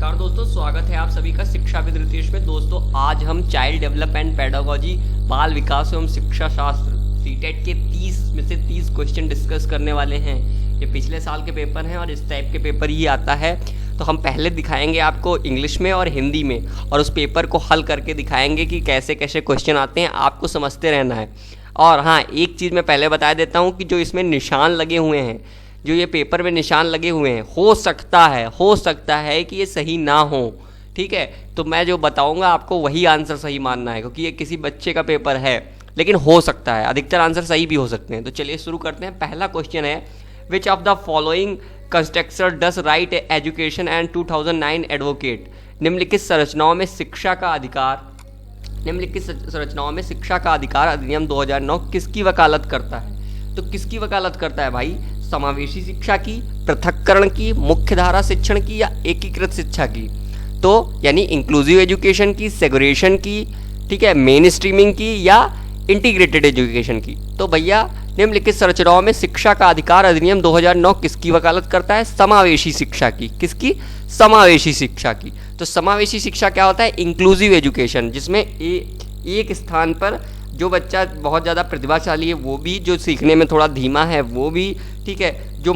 नमस्कार दोस्तों, स्वागत है आप सभी का शिक्षाविद रितेश में। दोस्तों आज हम चाइल्ड डेवलपमेंट पेडागोजी बाल विकास एवं शिक्षा शास्त्र सीटेट के 30 में से 30 क्वेश्चन डिस्कस करने वाले हैं। ये पिछले साल के पेपर हैं और इस टाइप के पेपर ही आता है। तो हम पहले दिखाएंगे आपको इंग्लिश में और हिंदी में, और उस पेपर को हल करके दिखाएंगे कि कैसे कैसे क्वेश्चन आते हैं, आपको समझते रहना है। और हाँ, एक चीज़ मैं पहले बता देता हूँ कि जो इसमें निशान लगे हुए हैं, जो ये पेपर में निशान लगे हुए हैं, हो सकता है कि ये सही ना हो, ठीक है। तो मैं जो बताऊंगा आपको वही आंसर सही मानना है, क्योंकि ये किसी बच्चे का पेपर है, लेकिन हो सकता है, अधिकतर आंसर सही भी हो सकते हैं। तो चलिए शुरू करते हैं। पहला क्वेश्चन है, which of the following constructor does right education and 2009 advocate. निम्नलिखित संरचनाओं में शिक्षा का अधिकार अधिनियम 2009 किसकी वकालत करता है? तो किसकी वकालत करता है भाई? समावेशी शिक्षा की, पृथक्करण की, मुख्यधारा शिक्षण की या एकीकृत शिक्षा की? तो यानी इंक्लूसिव एजुकेशन की, सेग्रेगेशन की, ठीक है, मेन स्ट्रीमिंग की या इंटीग्रेटेड एजुकेशन की? तो भैया निम्नलिखित संरचनाओं में शिक्षा का अधिकार अधिनियम 2009 किसकी वकालत करता है? समावेशी शिक्षा की। किसकी? समावेशी शिक्षा की। तो समावेशी शिक्षा क्या होता है? इंक्लूसिव एजुकेशन, जिसमें एक स्थान पर जो बच्चा बहुत ज़्यादा प्रतिभाशाली है वो भी, जो सीखने में थोड़ा धीमा है वो भी, ठीक है, जो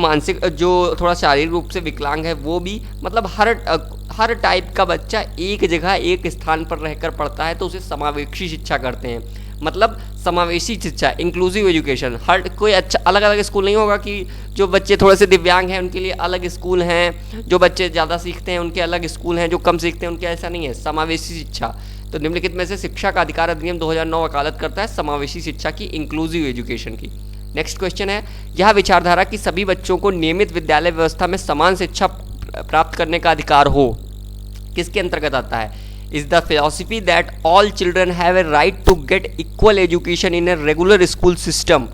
थोड़ा शारीरिक रूप से विकलांग है वो भी, मतलब हर टाइप का बच्चा एक जगह एक स्थान पर रहकर पढ़ता है, तो उसे समावेशी शिक्षा करते हैं। मतलब समावेशी शिक्षा, इंक्लूसिव एजुकेशन। हर कोई अच्छा अलग अलग स्कूल नहीं होगा कि जो बच्चे थोड़े से दिव्यांग हैं उनके लिए अलग स्कूल हैं, जो बच्चे ज़्यादा सीखते हैं उनके अलग स्कूल हैं, जो कम सीखते हैं उनके, ऐसा नहीं है। समावेशी शिक्षा। तो निम्नलिखित में से शिक्षा का अधिकार अधिनियम 2009 वकालत करता है समावेशी शिक्षा की, इंक्लूसिव एजुकेशन की। नेक्स्ट क्वेश्चन है, यह विचारधारा कि सभी बच्चों को नियमित विद्यालय व्यवस्था में समान शिक्षा प्राप्त करने का अधिकार हो, किसके अंतर्गत आता है? Is the philosophy that all children have a right to get equal education in a regular school system.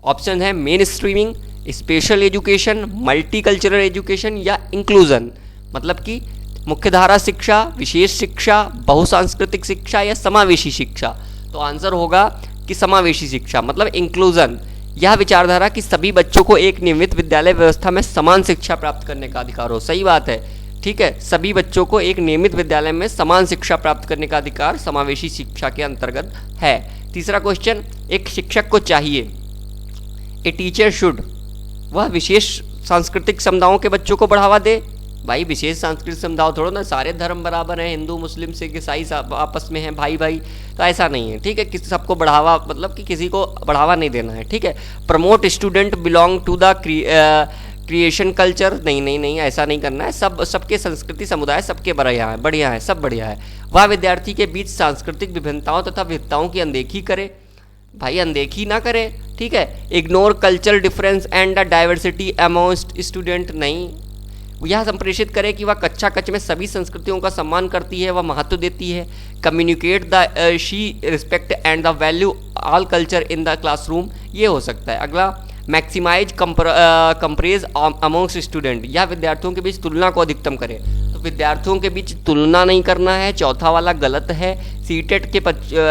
Option है mainstreaming, special education, multicultural education या इंक्लूजन। मतलब कि मुख्यधारा शिक्षा, विशेष शिक्षा, बहुसांस्कृतिक शिक्षा या समावेशी शिक्षा। तो आंसर होगा कि समावेशी शिक्षा, मतलब इंक्लूजन। यह विचारधारा कि सभी बच्चों को एक नियमित विद्यालय व्यवस्था में समान शिक्षा प्राप्त करने का अधिकार हो। सही बात है, ठीक है, सभी बच्चों को एक नियमित विद्यालय में समान शिक्षा प्राप्त करने का अधिकार समावेशी शिक्षा के अंतर्गत है। तीसरा क्वेश्चन, एक शिक्षक को चाहिए, ए टीचर शुड, वह विशेष सांस्कृतिक समुदायों के बच्चों को बढ़ावा दे। भाई विशेष सांस्कृतिक समुदाय थोड़ा ना, सारे धर्म बराबर हैं, हिंदू मुस्लिम सिख ईसाई आपस में हैं भाई भाई, तो ऐसा नहीं है, ठीक है। किसी सबको बढ़ावा, मतलब कि किसी को बढ़ावा नहीं देना है, ठीक है। Promote student belong to the creation culture, नहीं, ऐसा नहीं करना है। सबके संस्कृति समुदाय सबके बढ़िया है, सब बढ़िया है। वह विद्यार्थी के बीच सांस्कृतिक विभिन्नताओं तथा विविधताओं की अनदेखी करे। भाई अनदेखी ना करे, ठीक है। Ignore cultural difference and the diversity among student, नहीं। यह संप्रेषित करे कि वह कक्षा कक्ष में सभी संस्कृतियों का सम्मान करती है, वह महत्व देती है। Communicate the she respect and the value all culture in the classroom, ये हो सकता है। अगला, मैक्सिमाइज कंप्रेज अमॉन्ग्स स्टूडेंट, यह विद्यार्थियों के बीच तुलना को अधिकतम करे। तो विद्यार्थियों के बीच तुलना नहीं करना है, चौथा वाला गलत है। सीटेट के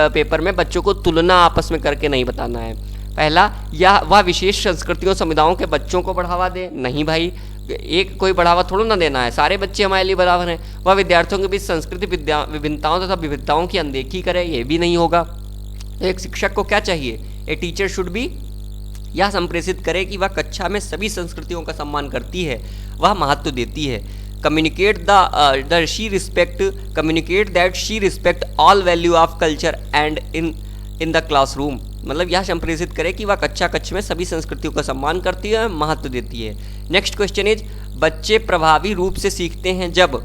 पेपर में बच्चों को तुलना आपस में करके नहीं बताना है। पहला, यह वह विशेष संस्कृतियों समुदायों के बच्चों को बढ़ावा दे, नहीं भाई, एक कोई बढ़ावा थोड़ा ना देना है, सारे बच्चे हमारे लिए बराबर हैं। वह विद्यार्थियों के बीच संस्कृति विभिन्नताओं तथा विविधताओं की अनदेखी करे, ये भी नहीं होगा। तो एक शिक्षक को क्या चाहिए? ए टीचर शुड बी, यह संप्रेषित करे कि वह कक्षा में सभी संस्कृतियों का सम्मान करती है, वह महत्व देती है। Communicate that she respect all value of culture and in the classroom, मतलब यह संप्रेषित करे कि वह कक्षा कक्ष में सभी संस्कृतियों का सम्मान करती है, महत्व देती है। नेक्स्ट क्वेश्चन इज, बच्चे प्रभावी रूप से सीखते हैं जब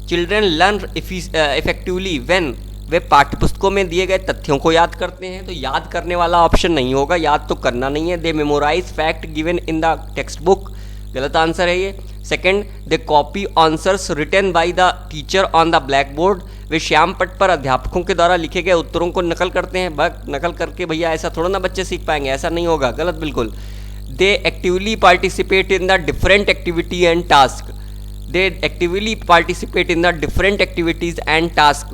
चिल्ड्रन लर्न इफेक्टिवली व्हेन, वे पाठ्यपुस्तकों में दिए गए तथ्यों को याद करते हैं। तो याद करने वाला ऑप्शन नहीं होगा, याद तो करना नहीं है। They memorise fact given in the text book, गलत आंसर है ये। Second, they copy answers written by the teacher on the blackboard, वे श्याम पट पर अध्यापकों के द्वारा लिखे गए उत्तरों को नकल करते हैं। नकल करके भैया ऐसा थोड़ा ना बच्चे सीख पाएंगे, ऐसा नहीं होगा, गलत बिल्कुल। They actively participate in the different activity and task,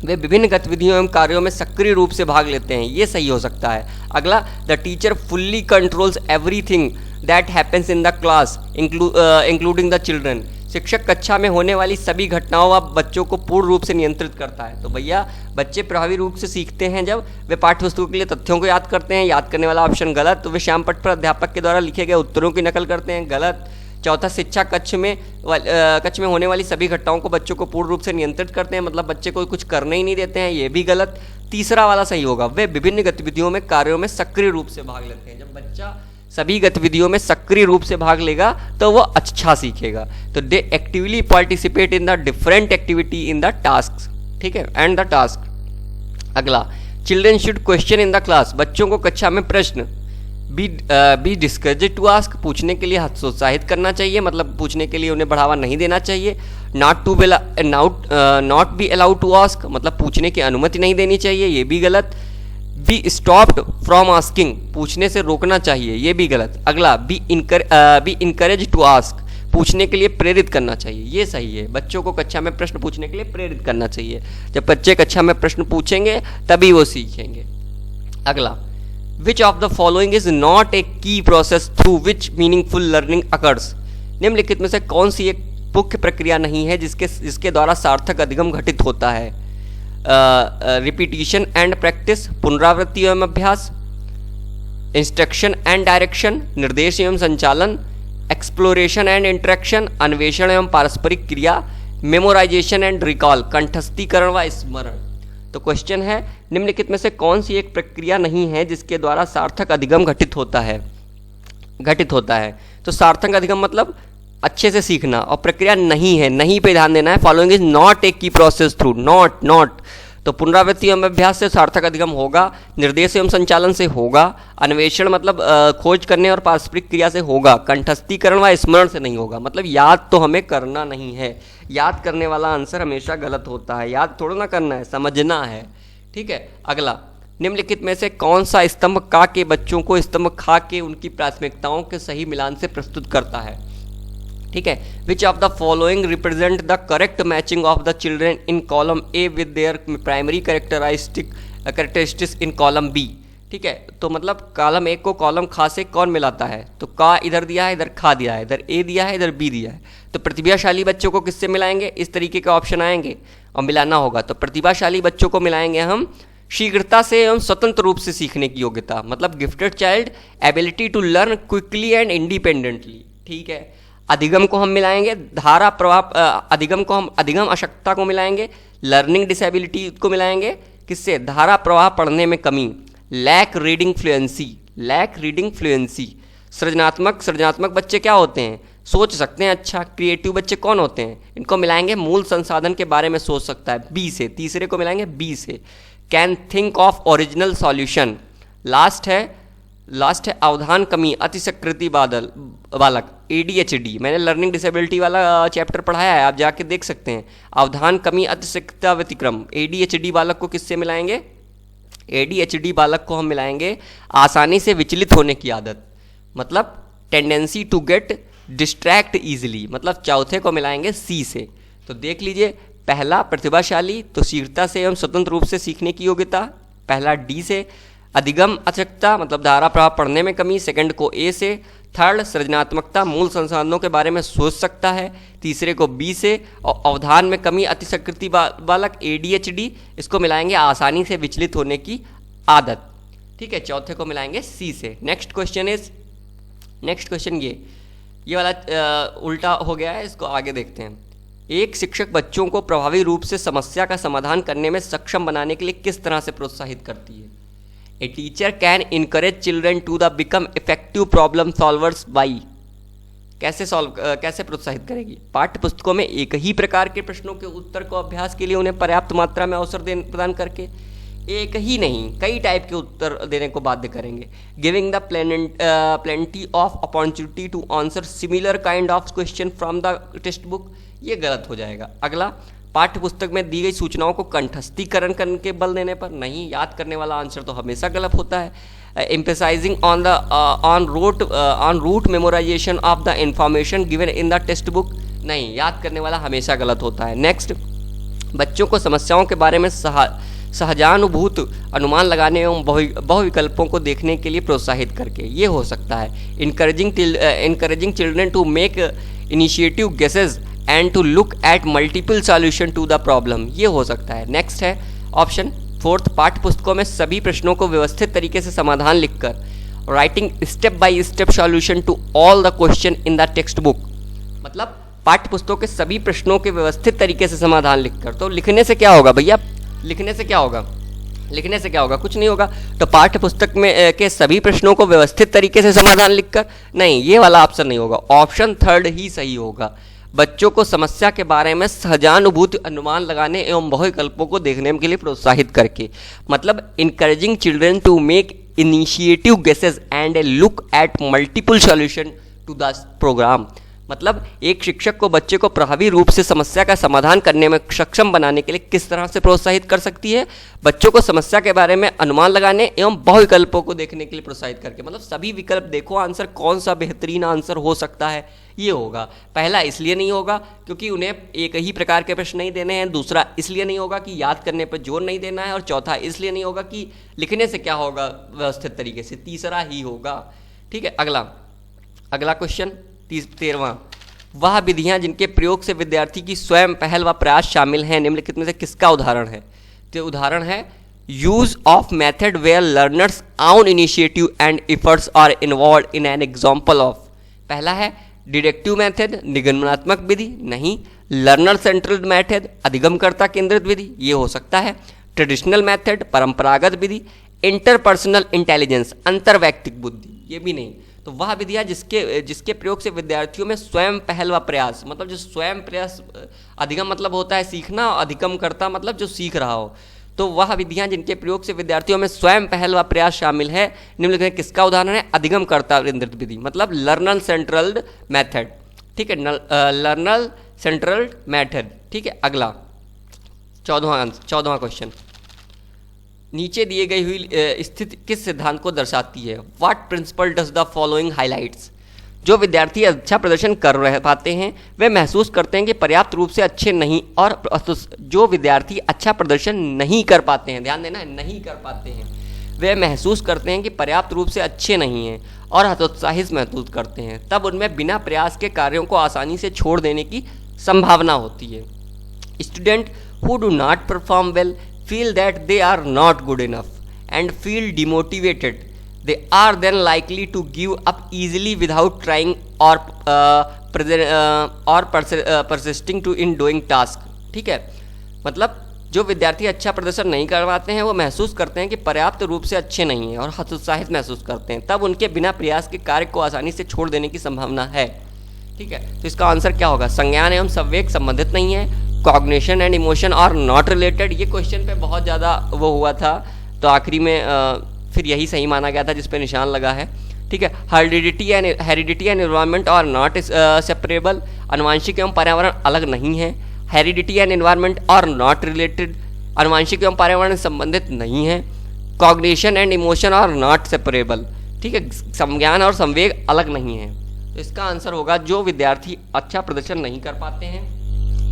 वे विभिन्न गतिविधियों एवं कार्यों में सक्रिय रूप से भाग लेते हैं, ये सही हो सकता है। अगला, the teacher fully controls everything that happens in the class including the children, शिक्षक कक्षा में होने वाली सभी घटनाओं व बच्चों को पूर्ण रूप से नियंत्रित करता है। तो भैया बच्चे प्रभावी रूप से सीखते हैं जब वे पाठ्यपुस्तकों के लिए तथ्यों को याद करते हैं। याद करने वाला ऑप्शन गलत। तो वे श्यामपट्ट पर अध्यापक के द्वारा लिखे गए उत्तरों की नकल करते हैं, गलत। चौथा, शिक्षा कक्ष में होने वाली सभी घटनाओं को बच्चों को पूर्ण रूप से नियंत्रित करते हैं, मतलब बच्चे को कुछ करने ही नहीं देते हैं, ये भी गलत। तीसरा वाला सही होगा, वे विभिन्न गतिविधियों में कार्यों में सक्रिय रूप से भाग लेते हैं। जब बच्चा सभी गतिविधियों में सक्रिय रूप से भाग लेगा तो वो अच्छा सीखेगा। तो they actively participate in the different activity in the task, ठीक है, एंड द टास्क। अगला, children should question in the class, बच्चों को कक्षा में प्रश्न बी डिस्करेज्ड टू आस्क, पूछने के लिए हतोत्साहित करना चाहिए, मतलब पूछने के लिए उन्हें बढ़ावा नहीं देना चाहिए। Not be allowed to ask, मतलब पूछने की अनुमति नहीं देनी चाहिए, ये भी गलत। बी स्टॉप्ड फ्रॉम आस्किंग, पूछने से रोकना चाहिए, ये भी गलत। अगला, बी इनकरेज टू आस्क, पूछने के लिए प्रेरित करना चाहिए, ये सही है। बच्चों को कक्षा में प्रश्न पूछने के लिए प्रेरित करना चाहिए। जब बच्चे कक्षा में प्रश्न पूछेंगे तभी वो सीखेंगे। अगला, which of the following is not a key process through which meaningful learning occurs, निम्नलिखित में से कौन सी एक मुख्य प्रक्रिया नहीं है जिसके द्वारा सार्थक अधिगम घटित होता है। रिपीटिशन एंड प्रैक्टिस, पुनरावृत्ति एवं अभ्यास, इंस्ट्रक्शन एंड डायरेक्शन, निर्देश एवं संचालन, एक्सप्लोरेशन एंड इंटरेक्शन, अन्वेषण एवं पारस्परिक क्रिया, मेमोराइजेशन एंड रिकॉल, कंठस्थीकरण व स्मरण। तो क्वेश्चन है, निम्नलिखित में से कौन सी एक प्रक्रिया नहीं है जिसके द्वारा सार्थक अधिगम घटित होता है। तो सार्थक अधिगम मतलब अच्छे से सीखना, और प्रक्रिया नहीं है, नहीं पे ध्यान देना है। Following is not a key process through, not. तो पुनरावृत्ति एवं अभ्यास से सार्थक अधिगम होगा, निर्देश एवं संचालन से होगा, अन्वेषण मतलब खोज करने और पारस्परिक क्रिया से होगा, कंठस्थीकरण व स्मरण से नहीं होगा, मतलब याद तो हमें करना नहीं है। याद करने वाला आंसर हमेशा गलत होता है, याद थोड़ा ना करना है, समझना है, ठीक है। अगला, निम्नलिखित में से कौन सा स्तंभ का के बच्चों को स्तंभ खा के उनकी प्राथमिकताओं के सही मिलान से प्रस्तुत करता है, ठीक है। Which of the following represent the correct matching of the children in column A with their primary characteristics in column B, ठीक है। तो मतलब कॉलम ए को कॉलम खा से कौन मिलाता है, तो का इधर दिया है, इधर खा दिया है, इधर ए दिया है, इधर बी दिया है। तो प्रतिभाशाली बच्चों को किससे मिलाएंगे, इस तरीके के ऑप्शन आएंगे और मिलाना होगा। तो प्रतिभाशाली बच्चों को मिलाएंगे हम शीघ्रता से एवं स्वतंत्र रूप से सीखने की योग्यता, मतलब gifted child ability to learn quickly and independently, ठीक है। अधिगम को हम मिलाएंगे धारा प्रभाव, अधिगम अशक्तता को मिलाएंगे, लर्निंग डिसेबिलिटी को मिलाएंगे किससे, धारा प्रवाह पढ़ने में कमी, लैक रीडिंग फ्लुएंसी। सृजनात्मक बच्चे क्या होते हैं, सोच सकते हैं अच्छा। क्रिएटिव बच्चे कौन होते हैं, इनको मिलाएंगे मूल संसाधन के बारे में सोच सकता है, बी से। तीसरे को मिलाएंगे बी से, can think of original solution. Last है अवधान कमी अतिसकृति बालक, ADHD। मैंने लर्निंग डिसेबिलिटी वाला चैप्टर पढ़ाया है, आप जाके देख सकते हैं। अवधान कमी अतिसक्ता व्यतिक्रम, ADHD बालक को किससे मिलाएंगे, ADHD बालक को हम मिलाएंगे आसानी से विचलित होने की आदत, मतलब tendency to get distract easily, मतलब चौथे को मिलाएंगे सी से। तो देख लीजिए, पहला प्रतिभाशाली, तो शीघ्रता से एवं स्वतंत्र रूप से सीखने की योग्यता, पहला डी से। अधिगम अचकता मतलब धारा प्रभाव पढ़ने में कमी, सेकंड को ए से। थर्ड सृजनात्मकता, मूल संसाधनों के बारे में सोच सकता है, तीसरे को बी से। और अवधान में कमी अतिसकृति बालक ADHD, इसको मिलाएंगे आसानी से विचलित होने की आदत, ठीक है। चौथे को मिलाएंगे सी से। नेक्स्ट क्वेश्चन ये वाला उल्टा हो गया है, इसको आगे देखते हैं। एक शिक्षक बच्चों को प्रभावी रूप से समस्या का समाधान करने में सक्षम बनाने के लिए किस तरह से प्रोत्साहित करती है। A teacher can encourage children to the become effective problem solvers by, कैसे प्रोत्साहित करेगी, पाठ्य पुस्तकों में एक ही प्रकार के प्रश्नों के उत्तर को अभ्यास के लिए उन्हें पर्याप्त मात्रा में अवसर प्रदान करके, एक ही नहीं कई टाइप के उत्तर देने को बाध्य करेंगे। Giving the plenty of opportunity to answer similar kind of question from the text book, ये गलत हो जाएगा। अगला, पाठ्य पुस्तक में दी गई सूचनाओं को कंठस्थीकरण करने के बल देने पर, नहीं, याद करने वाला आंसर तो हमेशा गलत होता है। Emphasising on rote memorisation of the information given in the text book, नहीं, याद करने वाला हमेशा गलत होता है। नेक्स्ट, बच्चों को समस्याओं के बारे में सहजानुभूत अनुमान लगाने एवं बहुविकल्पों को देखने के लिए प्रोत्साहित करके, ये हो सकता है। Encouraging children to make initiative guesses and to look at multiple solution to the problem, ये हो सकता है। नेक्स्ट है ऑप्शन 4, पाठ्य पुस्तकों में सभी प्रश्नों को व्यवस्थित तरीके से समाधान लिखकर, writing step by step solution to all the question in the text book, मतलब पाठ्य पुस्तकों के सभी प्रश्नों के व्यवस्थित तरीके से समाधान लिखकर। तो लिखने से क्या होगा भैया, लिखने से क्या होगा, लिखने से क्या होगा, कुछ नहीं होगा। तो पाठ्य पुस्तक में के सभी प्रश्नों को व्यवस्थित तरीके से समाधान लिखकर, नहीं, ये वाला ऑप्शन नहीं होगा, ऑप्शन 3 ही सही होगा। बच्चों को समस्या के बारे में सहजानुभूति अनुमान लगाने एवं बहुविकल्पों को देखने के लिए प्रोत्साहित करके, मतलब encouraging children to make initiative guesses and look at multiple solution to the program, मतलब एक शिक्षक को बच्चे को प्रभावी रूप से समस्या का समाधान करने में सक्षम बनाने के लिए किस तरह से प्रोत्साहित कर सकती है, बच्चों को समस्या के बारे में अनुमान लगाने एवं बहुविकल्पों को देखने के लिए प्रोत्साहित करके, मतलब सभी विकल्प देखो, आंसर कौन सा बेहतरीन आंसर हो सकता है, ये होगा। पहला इसलिए नहीं होगा क्योंकि उन्हें एक ही प्रकार के प्रश्न नहीं देने हैं, दूसरा इसलिए नहीं होगा कि याद करने पर जोर नहीं देना है, और चौथा इसलिए नहीं होगा कि लिखने से क्या होगा व्यवस्थित तरीके से, तीसरा ही होगा। ठीक है, अगला क्वेश्चन 13वां, वह विधियां जिनके प्रयोग से विद्यार्थी की स्वयं पहल व प्रयास शामिल हैं निम्नलिखित में से किसका उदाहरण है। तो उदाहरण है use of method where learners own initiative and efforts are involve in an example of. पहला है डिडक्टिव मेथड, निगमनात्मक विधि, नहीं। लर्नर सेंट्रल मेथड, अधिगमकर्ता केंद्रित विधि, ये हो सकता है। ट्रेडिशनल मेथड, परंपरागत विधि। इंटरपर्सनल इंटेलिजेंस, अंतर्वैयक्तिक बुद्धि, ये भी नहीं। तो वह विधियाँ जिसके प्रयोग से विद्यार्थियों में स्वयं पहल व प्रयास, मतलब जो स्वयं प्रयास, अधिगम मतलब होता है सीखना, अधिगम करता मतलब जो सीख रहा हो, तो वह विधियाँ जिनके प्रयोग से विद्यार्थियों में स्वयं पहल व प्रयास शामिल है निम्नलिखित में किसका उदाहरण है, अधिगमकर्ता केंद्रित विधि, मतलब लर्नर सेंट्रल्ड मेथड। ठीक है, लर्नर सेंट्रल्ड मेथड। ठीक है, अगला 14वां क्वेश्चन, नीचे दिए गई हुई स्थिति किस सिद्धांत को दर्शाती है। What principle does the following highlights. जो विद्यार्थी अच्छा प्रदर्शन कर रहे पाते हैं वे महसूस करते हैं कि पर्याप्त रूप से अच्छे नहीं, और जो विद्यार्थी अच्छा प्रदर्शन नहीं कर पाते हैं, ध्यान देना, नहीं कर पाते हैं, वे महसूस करते हैं कि पर्याप्त रूप से अच्छे नहीं हैं और हतोत्साहित महसूस करते हैं, तब उनमें बिना प्रयास के कार्यों को आसानी से छोड़ देने की संभावना होती है। Student who do not perform well feel that they are not good enough and feel demotivated. They are then likely to give up easily without trying or persisting to in doing task. ठीक है, मतलब जो विद्यार्थी अच्छा प्रदर्शन नहीं कर पाते हैं वो महसूस करते हैं कि पर्याप्त रूप से अच्छे नहीं हैं और हतोत्साहित महसूस करते हैं, तब उनके बिना प्रयास के कार्य को आसानी से छोड़ देने की संभावना है। ठीक है, तो इसका आंसर क्या होगा, संज्ञान एवं संवेग संबंधित नहीं है, cognition and emotion are not related. ये क्वेश्चन पे बहुत ज़्यादा वो हुआ था, तो आखिरी में फिर यही सही माना गया था जिस पे निशान लगा है। ठीक है, heredity and environment are not separable, अनुवांशिक एवं पर्यावरण अलग नहीं है। Heredity and environment are not related, अनुवांशिक एवं पर्यावरण संबंधित नहीं है। Cognition and emotion are not separable. ठीक है, संज्ञान और संवेग अलग नहीं है। तो इसका आंसर होगा जो विद्यार्थी अच्छा प्रदर्शन नहीं कर पाते हैं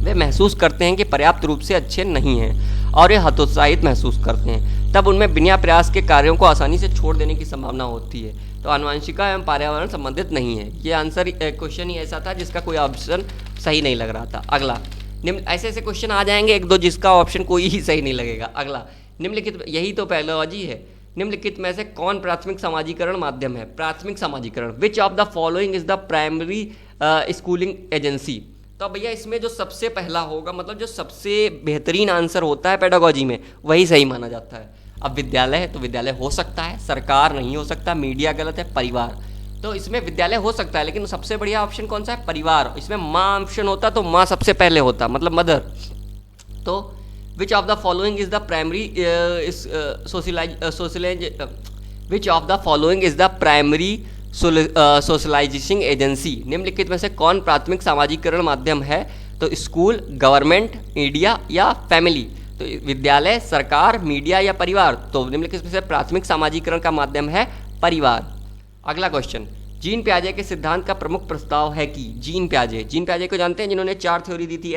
वे महसूस करते हैं कि पर्याप्त रूप से अच्छे नहीं हैं और ये हतोत्साहित महसूस करते हैं, तब उनमें बिना प्रयास के कार्यों को आसानी से छोड़ देने की संभावना होती है। तो आनुवंशिका एवं पर्यावरण संबंधित नहीं है। ये आंसर क्वेश्चन ही ऐसा था जिसका कोई ऑप्शन सही नहीं लग रहा था। अगला ऐसे ऐसे क्वेश्चन आ जाएंगे एक दो जिसका ऑप्शन कोई ही सही नहीं लगेगा। अगला निम्नलिखित, यही तो पैथोलॉजी है, निम्नलिखित में से कौन प्राथमिक समाजीकरण माध्यम है। प्राथमिक समाजीकरण, विच of the following is the primary schooling agency. तो भैया इसमें जो सबसे पहला होगा, मतलब जो सबसे बेहतरीन आंसर होता है पेडागोजी में, वही सही माना जाता है। अब विद्यालय है तो विद्यालय हो सकता है, सरकार नहीं हो सकता, मीडिया गलत है, परिवार। तो इसमें विद्यालय हो सकता है, लेकिन सबसे बढ़िया ऑप्शन कौन सा है, परिवार। इसमें माँ ऑप्शन होता तो माँ सबसे पहले होता, मतलब मदर। तो which of the following is the primary which of the following is the primary socialisation agency. निम्नलिखित में से कौन प्राथमिक सामाजिकरण माध्यम है। तो स्कूल, गवर्नमेंट, मीडिया या फैमिली। तो विद्यालय, सरकार, मीडिया या परिवार। तो निम्नलिखित में से प्राथमिक सामाजिकरण का माध्यम है परिवार। अगला क्वेश्चन, जीन पियाजे के सिद्धांत का प्रमुख प्रस्ताव है कि। जीन पियाजे को जानते हैं जिन्होंने 4 थ्योरी दी थी,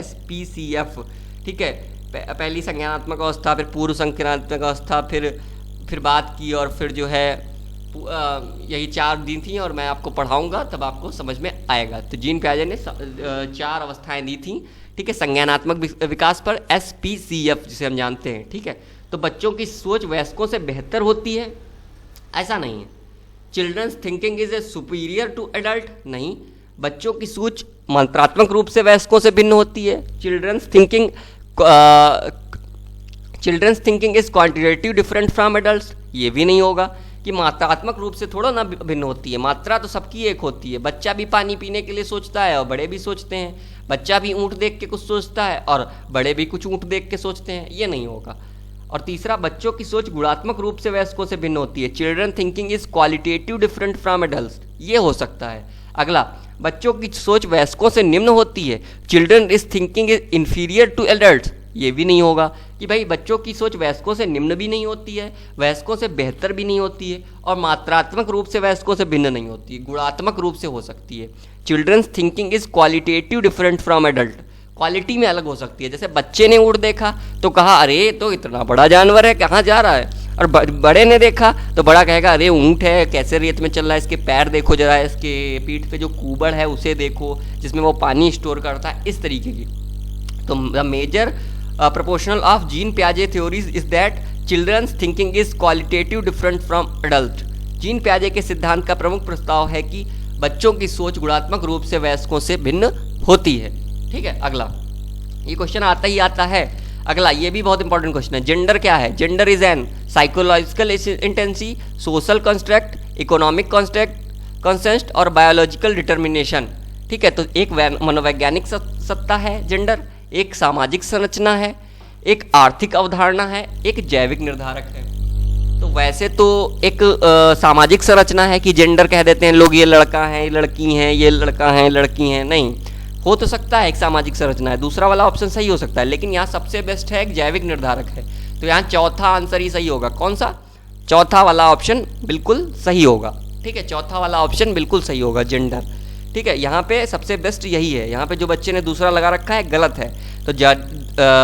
SPCF। ठीक है, पहली संज्ञानात्मक अवस्था, फिर पूर्व संज्ञानात्मक अवस्था, फिर बात की, और फिर जो है यही 4 दी थी और मैं आपको पढ़ाऊंगा तब आपको समझ में आएगा। तो जीन पियाजे ने 4 अवस्थाएं दी थी, ठीक है, संज्ञानात्मक विकास पर, SPCF जिसे हम जानते हैं, ठीक है। तो बच्चों की सोच वयस्कों से बेहतर होती है, ऐसा नहीं है। Children's thinking is a superior to adult, नहीं, बच्चों की सोच मात्रात्मक रूप से वयस्कों से भिन्न होती है। Children's thinking is quantitative different from adults, ये भी नहीं होगा कि मात्रात्मक रूप से थोड़ा ना भिन्न होती है, मात्रा तो सबकी एक होती है। बच्चा भी पानी पीने के लिए सोचता है और बड़े भी सोचते हैं, बच्चा भी ऊँट देख के कुछ सोचता है और बड़े भी कुछ ऊँट देख के सोचते हैं, ये नहीं होगा। और तीसरा, बच्चों की सोच गुणात्मक रूप से वयस्कों से भिन्न होती है। Children thinking is qualitative different from adults, ये हो सकता है। अगला, बच्चों की सोच वयस्कों से निम्न होती है। Children is thinking is inferior to adults, ये भी नहीं होगा कि भाई बच्चों की सोच वयस्कों से निम्न भी नहीं होती है, वयस्कों से बेहतर भी नहीं होती है और मात्रात्मक रूप से वयस्कों से भिन्न नहीं होती है, गुणात्मक रूप से हो सकती है। Children's thinking is qualitative different from adult, quality में अलग हो सकती है। जैसे बच्चे ने ऊँट देखा तो कहा अरे तो इतना बड़ा जानवर है, कहाँ जा रहा है, और बड़े ने देखा तो बड़ा कहेगा अरे ऊँट है, कैसे रेत में चल रहा है, इसके पैर देखो जरा, इसके पीठ पे जो कुबड़ है उसे देखो जिसमें वो पानी स्टोर करता है, इस तरीके की। तो the major proportional of Jean Piaget theories is that children's thinking is qualitative different from adult। Jean पियाजे के सिद्धांत का प्रमुख प्रस्ताव है कि बच्चों की सोच गुणात्मक रूप से वयस्कों से भिन्न होती है, ठीक है। अगला, ये क्वेश्चन आता ही आता है। अगला, ये भी बहुत इंपॉर्टेंट क्वेश्चन है। जेंडर क्या है? Gender is an psychological entity, social construct, economic construct और बायोलॉजिकल डिटर्मिनेशन, ठीक है। तो एक मनोवैज्ञानिक सत्ता है जेंडर, एक सामाजिक संरचना है, एक आर्थिक अवधारणा है, एक जैविक निर्धारक है। तो वैसे तो एक सामाजिक संरचना है कि जेंडर कह देते हैं लोग, ये लड़का है, ये लड़की हैं, ये लड़का है, लड़की हैं, नहीं हो तो सकता है एक सामाजिक संरचना है, दूसरा वाला ऑप्शन सही हो सकता है, लेकिन यहाँ सबसे बेस्ट है एक जैविक निर्धारक है। तो यहाँ चौथा आंसर ही सही होगा। कौन सा? चौथा वाला ऑप्शन बिल्कुल सही होगा, ठीक है, चौथा वाला ऑप्शन बिल्कुल सही होगा, जेंडर, ठीक है। यहाँ पे सबसे बेस्ट यही है। यहाँ पे जो बच्चे ने दूसरा लगा रखा है गलत है। तो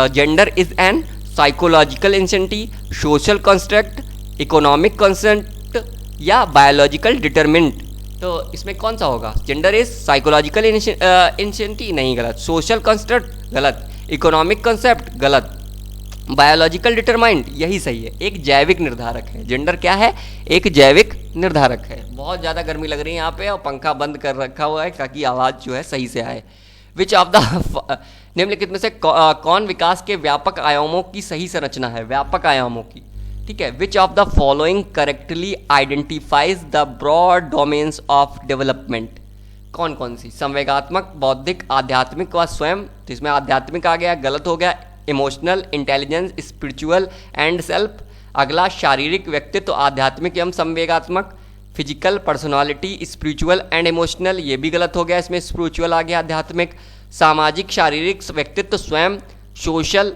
gender is an psychological entity, social construct, economic construct या बायोलॉजिकल डिटरमिनेंट। तो इसमें कौन सा होगा? जेंडर इज साइकोलॉजिकल इंसेंटी, नहीं, गलत। सोशल कंस्ट्रक्ट गलत, इकोनॉमिक कंसेप्ट गलत, बायोलॉजिकल डिटरमाइंड यही सही है। एक जैविक निर्धारक है। जेंडर क्या है? एक जैविक निर्धारक है। बहुत ज़्यादा गर्मी लग रही है यहाँ पे और पंखा बंद कर रखा हुआ है ताकि आवाज़ जो है सही से आए। विच ऑफ द निम्नलिखित में से कौन विकास के व्यापक आयामों की सही संरचना है? व्यापक आयामों की, ठीक है। Which of the following correctly identifies the broad domains of development? कौन कौन सी? संवेगात्मक, बौद्धिक, आध्यात्मिक व स्वयं। तो इसमें आध्यात्मिक आ गया, गलत हो गया। Emotional, intelligence, spiritual and self. अगला, शारीरिक, व्यक्तित्व, आध्यात्मिक एवं संवेगात्मक। Physical, personality, spiritual and emotional, ये भी गलत हो गया, इसमें स्पिरिचुअल आ गया, आध्यात्मिक। सामाजिक, शारीरिक, व्यक्तित्व, स्वयं, सोशल,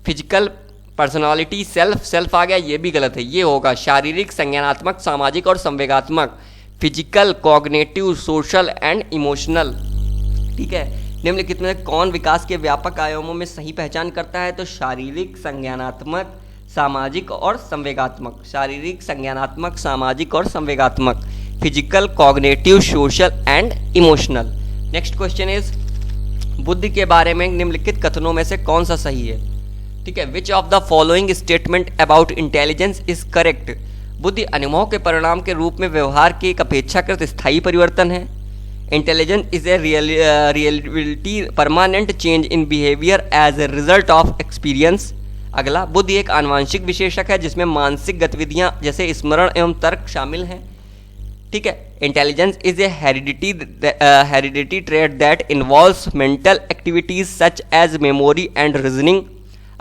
फिजिकल, पर्सनालिटी, सेल्फ आ गया, ये भी गलत है। ये होगा शारीरिक, संज्ञानात्मक, सामाजिक और संवेगात्मक। Physical, cognitive, social and emotional, ठीक है। निम्नलिखित में कौन विकास के व्यापक आयामों में सही पहचान करता है? तो शारीरिक, संज्ञानात्मक, सामाजिक और संवेगात्मक। शारीरिक, संज्ञानात्मक, सामाजिक और संवेगात्मक। Physical, cognitive, social and emotional. Next question is, बुद्धि के बारे में निम्नलिखित कथनों में से कौन सा सही है? ठीक है। Which of the following statement about intelligence is correct? बुद्धि अनुभव के परिणाम के रूप में व्यवहार के एक अपेक्षाकृत स्थायी परिवर्तन है। Intelligence is a reality permanent change in behaviour as a result of experience. अगला, बुद्धि एक आनुवंशिक विशेषक है जिसमें मानसिक गतिविधियां जैसे स्मरण एवं तर्क शामिल हैं, ठीक है। Intelligence is a heredity trait that involves mental activities such as memory and reasoning.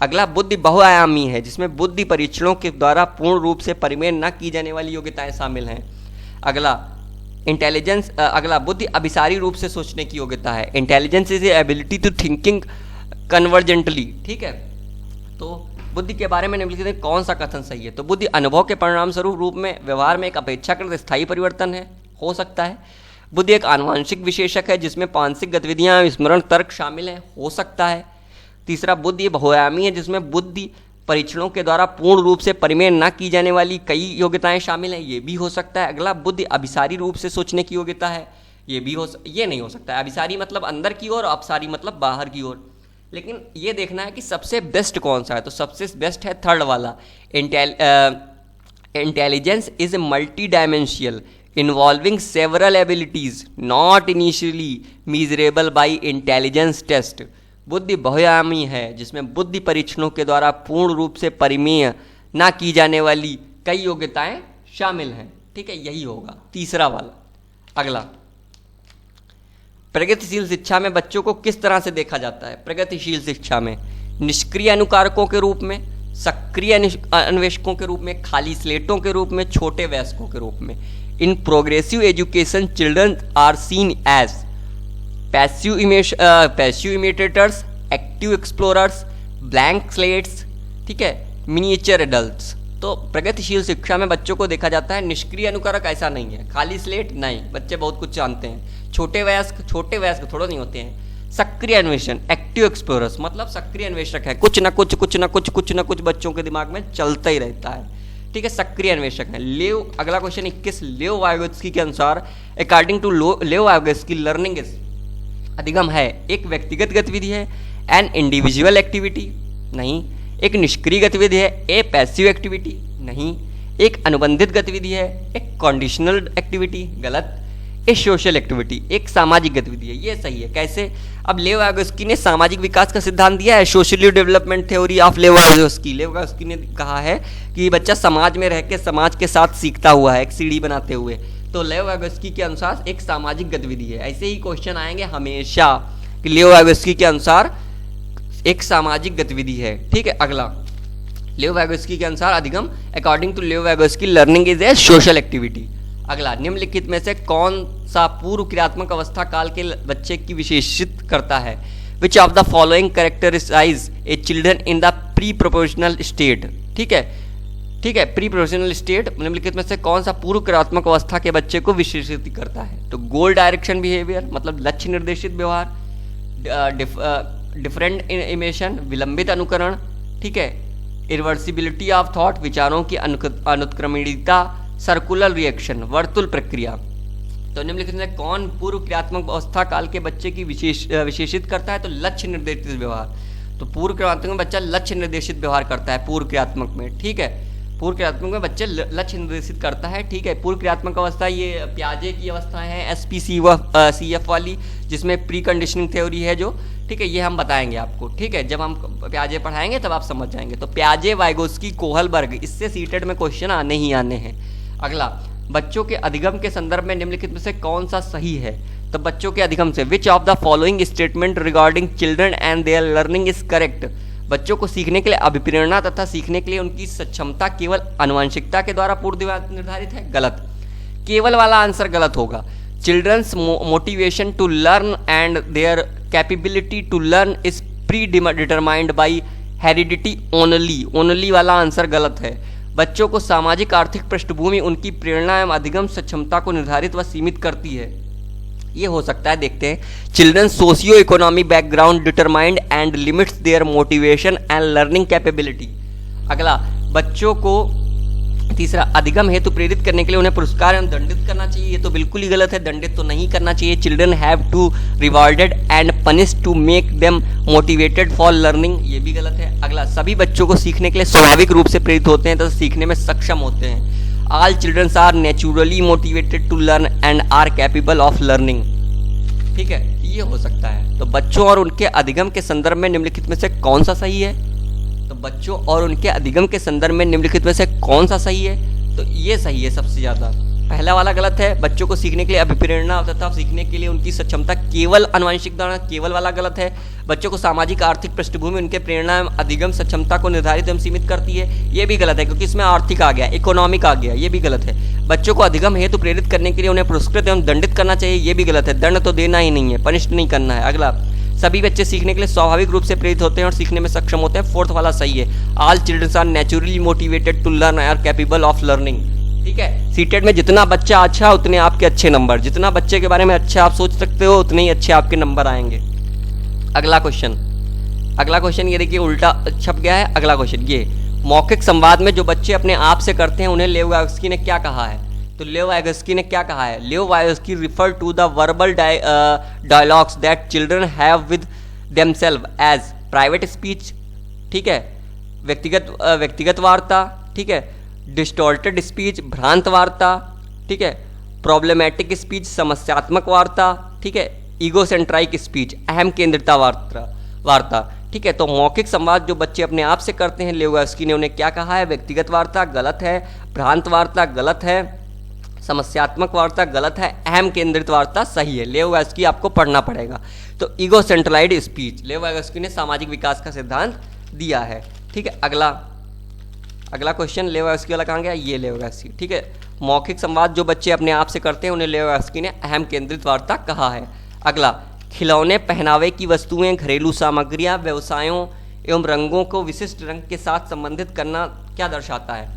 अगला, बुद्धि बहुआयामी है जिसमें बुद्धि परीक्षणों के द्वारा पूर्ण रूप से परिमेय न की जाने वाली योग्यताएं शामिल हैं। अगला, अगला, बुद्धि अभिसारी रूप से सोचने की योग्यता है। Intelligence is ability to thinking convergently, ठीक है। तो बुद्धि के बारे में निम्नलिखित में कौन सा कथन सही है? तो बुद्धि अनुभव के परिणाम स्वरूप रूप में व्यवहार में एक अपेक्षाकृत स्थायी परिवर्तन है, हो सकता है। बुद्धि एक आनुवंशिक विशेषक है जिसमें मानसिक गतिविधियां, स्मरण, तर्क शामिल हैं, हो सकता है। तीसरा, बुद्धि बहुआयामी है जिसमें बुद्धि परीक्षणों के द्वारा पूर्ण रूप से परिमेय न की जाने वाली कई योग्यताएं शामिल हैं, ये भी हो सकता है। अगला, बुद्धि अभिसारी रूप से सोचने की योग्यता है, ये नहीं हो सकता है। अभिसारी मतलब अंदर की ओर, अपसारी मतलब बाहर की ओर। लेकिन ये देखना है कि सबसे बेस्ट कौन सा है, तो सबसे बेस्ट है थर्ड वाला, intelligence is multidimensional involving several abilities not initially measurable by intelligence test. बुद्धि बहुआयामी है जिसमें बुद्धि परीक्षणों के द्वारा पूर्ण रूप से परिमेय ना की जाने वाली कई योग्यताएं शामिल हैं। ठीक है, यही होगा तीसरा वाला। अगला, प्रगतिशील शिक्षा में बच्चों को किस तरह से देखा जाता है? प्रगतिशील शिक्षा में निष्क्रिय अनुकारकों के रूप में, सक्रिय अन्वेषकों के रूप में, खाली स्लेटों के रूप में, छोटे वयस्कों के रूप में। In progressive education children are seen as passive imitators, active explorers, blank slates, ठीक है, मिनिएचर एडल्ट्स। तो प्रगतिशील शिक्षा में बच्चों को देखा जाता है निष्क्रिय अनुकारक ऐसा नहीं है, खाली स्लेट नहीं, बच्चे बहुत कुछ जानते हैं। छोटे वयस्क थोड़ा नहीं होते हैं। सक्रिय अन्वेषण, एक्टिव एक्सप्लोरर्स मतलब सक्रिय अन्वेषक है, कुछ ना कुछ बच्चों के दिमाग में चलता ही रहता है। ठीक है, सक्रिय अन्वेषक है। अगला क्वेश्चन 21, लेव वाइगोत्स्की के अनुसार according to Lev Vygotsky learning is, अधिगम है एक व्यक्तिगत गतिविधि है, एन इंडिविजुअल एक्टिविटी नहीं, एक निष्क्रिय गतिविधि है, ए पैसिव एक्टिविटी नहीं, एक अनुबंधित गतिविधि है, एक कंडीशनल एक्टिविटी गलत, ए सोशल एक्टिविटी एक सामाजिक गतिविधि है, ये सही है। कैसे? अब लेव वाइगोत्स्की ने सामाजिक विकास का सिद्धांत दिया है, सोशली डेवलपमेंट थ्योरी ऑफ लेव वाइगोत्स्की ने कहा है कि बच्चा समाज में रह के समाज के साथ सीखता हुआ है, एक सीढ़ी बनाते हुए। तो लेव वाइगोत्स्की के अनुसार एक सामाजिक गतिविधि है। ऐसे ही क्वेश्चन आएंगे हमेशा कि लेव वाइगोत्स्की के अनुसार एक सामाजिक गतिविधि है। ठीक है, अगला, लेव वाइगोत्स्की के अनुसार अधिगम according to Lev Vygotsky learning is a social activity. अगला, निम्नलिखित में से कौन सा पूर्व क्रियात्मक अवस्था काल के बच्चे की विशेषित करता है? Which of the following characterise a children in the pre proportional state. ठीक है, प्री प्रोपोर्शनल स्टेट निम्नलिखित में से कौन सा पूर्व क्रियात्मक अवस्था के बच्चे को विशेषित करता है? तो गोल डायरेक्शन बिहेवियर मतलब लक्ष्य निर्देशित व्यवहार, डिफरेंट इमेशन विलंबित अनुकरण, ठीक है, इरिवर्सिबिलिटी ऑफ थॉट विचारों की अनुत्क्रमणीयता, सर्कुलर रिएक्शन वर्तुल प्रक्रिया। तो निम्नलिखित में कौन पूर्व क्रियात्मक अवस्था काल के बच्चे की विशेषित करता है? तो लक्ष्य निर्देशित व्यवहार। तो पूर्व क्रियात्मक में बच्चा लक्ष्य निर्देशित व्यवहार करता है पूर्व क्रियात्मक में। ठीक है, पूर्व क्रियात्मक में बच्चे लक्ष्य निर्देशित करता है। ठीक है, पूर्व क्रियात्मक अवस्था ये प्याजे की अवस्था है, SPCF वाली, जिसमें प्री कंडीशनिंग थ्योरी है जो, ठीक है, ये हम बताएंगे आपको। ठीक है, जब हम प्याजे पढ़ाएंगे तब आप समझ जाएंगे। तो प्याजे, वाइगोत्स्की, कोहलबर्ग, इससे सीटेट में क्वेश्चन आने ही आने हैं। अगला, बच्चों के अधिगम के संदर्भ में निम्नलिखित में से कौन सा सही है? तो बच्चों के अधिगम से विच of the following statement regarding children and there learning is correct. बच्चों को सीखने के लिए अभिप्रेरणा तथा सीखने के लिए उनकी सक्षमता केवल आनुवंशिकता के द्वारा पूर्व निर्धारित है, गलत। केवल वाला आंसर गलत होगा। Children's motivation to learn and their capability to learn is pre determined by heredity only वाला आंसर गलत है। बच्चों को सामाजिक आर्थिक पृष्ठभूमि उनकी प्रेरणा एवं अधिगम सक्षमता को निर्धारित व सीमित करती है, ये हो सकता है। देखते हैं, children socio economic background determined and limits their motivation and learning capability. अगला, बच्चों को तीसरा, अधिगम हेतु प्रेरित करने के लिए उन्हें पुरस्कार एवं दंडित करना चाहिए, ये तो बिल्कुल ही गलत है, दंडित तो नहीं करना चाहिए। Children have to rewarded and punish to make them motivated for learning, ये भी गलत है। अगला, सभी बच्चों को सीखने के लिए स्वाभाविक रूप से प्रेरित होते हैं तथा सीखने में सक्षम होते हैं। All children's are naturally motivated to learn and are capable of learning. ठीक है, ये हो सकता है। तो बच्चों और उनके अधिगम के संदर्भ में निम्नलिखित में से कौन सा सही है? तो बच्चों और उनके अधिगम के संदर्भ में निम्नलिखित में से कौन सा सही है? तो ये सही है सबसे ज्यादा। पहला वाला गलत है, बच्चों को सीखने के लिए अभिप्रेरणा तथा सीखने के लिए उनकी सक्षमता केवल आनुवंशिक द्वारा, केवल वाला गलत है। बच्चों को सामाजिक आर्थिक पृष्ठभूमि उनके प्रेरणा एवं अधिगम सक्षमता को निर्धारित एवं सीमित करती है, ये भी गलत है, क्योंकि इसमें आर्थिक आ गया, इकोनॉमिक आ गया, ये भी गलत है। बच्चों को अधिगम हेतु प्रेरित करने के लिए उन्हें पुरस्कृत एवं दंडित करना चाहिए, ये भी गलत है, दंड तो देना ही नहीं है, पनिश नहीं करना है। अगला, सभी बच्चे सीखने के लिए स्वाभाविक रूप से प्रेरित होते हैं और सीखने में सक्षम होते हैं, फोर्थ वाला सही है। All children are naturally motivated to learn are capable of learning. ठीक है, सीटेट में जितना बच्चा अच्छा उतने आपके अच्छे नंबर, जितना बच्चे के बारे में अच्छा आप सोच सकते हो उतने ही अच्छे आपके नंबर आएंगे। अगला क्वेश्चन, अगला क्वेश्चन ये देखिए उल्टा छप गया है। अगला क्वेश्चन ये, मौखिक संवाद में जो बच्चे अपने आप से करते हैं उन्हें लेव वायगोस्की ने क्या कहा है? तो लेव वायगोस्की ने क्या कहा है? Lev Vygotsky refer to the verbal dialogues that children have with themself as private speech, ठीक है, व्यक्तिगत वार्ता, ठीक है, डिस्टॉर्टेड स्पीच, भ्रांत वार्ता, ठीक है, प्रॉब्लमेटिक स्पीच, समस्यात्मक वार्ता, ठीक है, ईगोसेंट्राइक स्पीच, अहम केंद्रिता वार्ता, ठीक है। तो मौखिक संवाद जो बच्चे अपने आप से करते हैं, लेवोवास्की ने उन्हें क्या कहा है? व्यक्तिगत वार्ता गलत है, भ्रांत वार्ता गलत है, समस्यात्मक वार्ता गलत है, अहम केंद्रित वार्ता सही है। लेवोवास्की आपको पढ़ना पड़ेगा। तो ईगोसेंट्राइड स्पीच, लेवोवास्की ने सामाजिक विकास का सिद्धांत दिया है, ठीक है। अगला क्वेश्चन लेवोवास्की वाला कहाँ गया? ये लेवोवास्की, ठीक है। मौखिक संवाद जो बच्चे अपने आप से करते हैं उन्हें लेवोवास्की ने अहम केंद्रित वार्ता कहा है। अगला, खिलौने, पहनावे की वस्तुएं, घरेलू सामग्रियां, व्यवसायों एवं रंगों को विशिष्ट रंग के साथ संबंधित करना क्या दर्शाता है?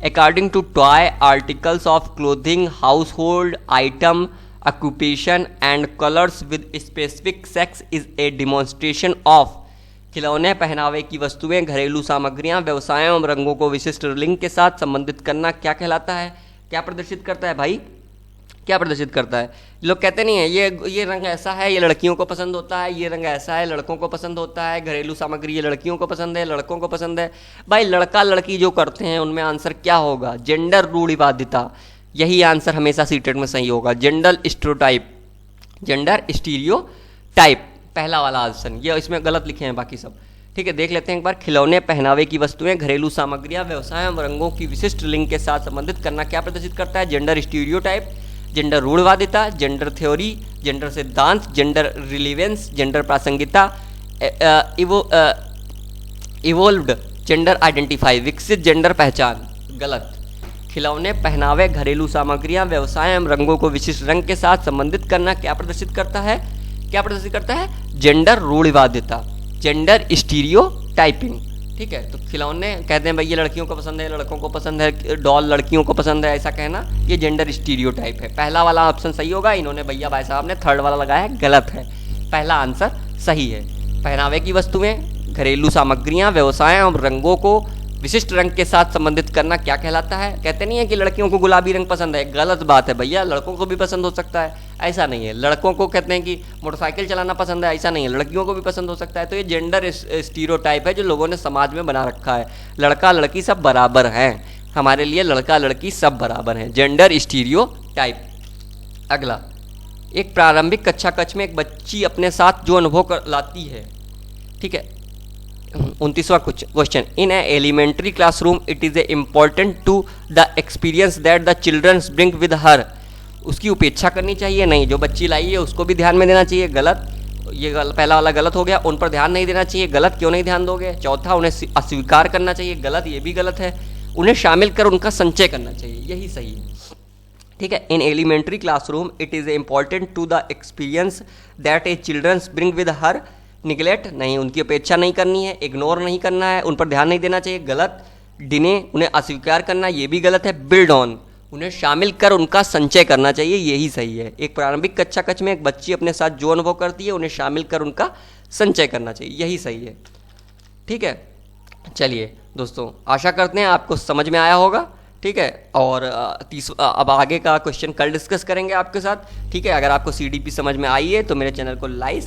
According to toy, articles of clothing, house hold item, occupation and colours with specific sex is a demonstration of. खिलौने, पहनावे की वस्तुएं, घरेलू सामग्रियां, व्यवसायों एवं रंगों को विशिष्ट लिंग के साथ संबंधित करना क्या कहलाता है? क्या प्रदर्शित करता है भाई? क्या प्रदर्शित करता है? लोग कहते नहीं है ये रंग ऐसा है, ये लड़कियों को पसंद होता है, ये रंग ऐसा है, लड़कों को पसंद होता है, घरेलू सामग्री ये लड़कियों को पसंद है, लड़कों को पसंद है। भाई लड़का लड़की जो करते हैं उनमें आंसर क्या होगा? जेंडर रूढ़िवादिता, यही आंसर हमेशा सीटेट में सही होगा। जेंडर स्टीरियोटाइप पहला वाला ऑप्शन, ये इसमें गलत लिखे हैं बाकी सब, ठीक है। देख लेते हैं एक बार। खिलौने, पहनावे की वस्तुएं, घरेलू सामग्रियां, व्यवसाय एवं रंगों की विशिष्ट लिंग के साथ संबंधित करना क्या प्रदर्शित करता है? जेंडर स्टीरियोटाइप, जेंडर रूढ़वादिता, जेंडर थ्योरी, जेंडर सिद्धांत, जेंडर रिलीवेंस, जेंडर प्रासंगिकता, इवोल्व्ड जेंडर आइडेंटिफाई, विकसित जेंडर पहचान। गलत। खिलौने, पहनावे, घरेलू सामग्रियां, व्यवसाय एवं रंगों को विशिष्ट रंग के साथ संबंधित करना क्या प्रदर्शित करता है? क्या प्रदर्शित करता है? जेंडर रूढ़िवादिता, जेंडर स्टीरियोटाइपिंग, ठीक है। तो खिलौने कहते हैं भाई ये लड़कियों को पसंद है, lड़कों को पसंद है, डॉल लड़कियों को पसंद है, ऐसा कहना ये जेंडर स्टीरियोटाइप है। पहला वाला ऑप्शन सही होगा। इन्होंने भैया भाई साहब ने थर्ड वाला लगाया है, गलत है। पहला आंसर सही है। पहनावे की वस्तुएं, घरेलू सामग्रियां, व्यवसाय और रंगों को विशिष्ट रंग के साथ संबंधित करना क्या कहलाता है? कहते नहीं है कि लड़कियों को गुलाबी रंग पसंद है, गलत बात है भैया, लड़कों को भी पसंद हो सकता है, ऐसा नहीं है। लड़कों को कहते हैं कि मोटरसाइकिल चलाना पसंद है, ऐसा नहीं है, लड़कियों को भी पसंद हो सकता है। तो ये जेंडर स्टीरियोटाइप है जो लोगों ने समाज में बना रखा है। लड़का लड़की सब बराबर हैं, हमारे लिए लड़का लड़की सब बराबर हैं, जेंडर स्टीरियोटाइप। अगला, एक प्रारंभिक कक्षा कक्ष में एक बच्ची अपने साथ जो अनुभव लाती है, ठीक है। 29वां question, in a elementary classroom it is a important to the experience that the childrens bring with her. उसकी उपेक्षा करनी चाहिए? नहीं, जो बच्ची लाई है उसको भी ध्यान में देना चाहिए, गलत। ये पहला वाला गलत हो गया। उन पर ध्यान नहीं देना चाहिए, गलत। क्यों नहीं ध्यान दोगे? चौथा, उन्हें अस्वीकार करना चाहिए, गलत, ये भी गलत है। उन्हें शामिल कर उनका संचय करना चाहिए, यही सही है, ठीक है। In elementary classroom it is a important to the experience that a children's bring with her. Neglect नहीं, उनकी अपेक्षा नहीं करनी है, इग्नोर नहीं करना है, उन पर ध्यान नहीं देना चाहिए, गलत। डिने, उन्हें अस्वीकार करना, ये भी गलत है। बिल्ड ऑन, उन्हें शामिल कर उनका संचय करना चाहिए, यही सही है। एक प्रारंभिक कक्षा कक्ष में एक बच्ची अपने साथ जो अनुभव करती है उन्हें शामिल कर उनका संचय करना चाहिए, यही सही है, ठीक है। चलिए दोस्तों, आशा करते हैं आपको समझ में आया होगा, ठीक है। और अब आगे का क्वेश्चन कल डिस्कस करेंगे आपके साथ, ठीक है। अगर आपको CDP समझ में आई है तो मेरे चैनल को लाइक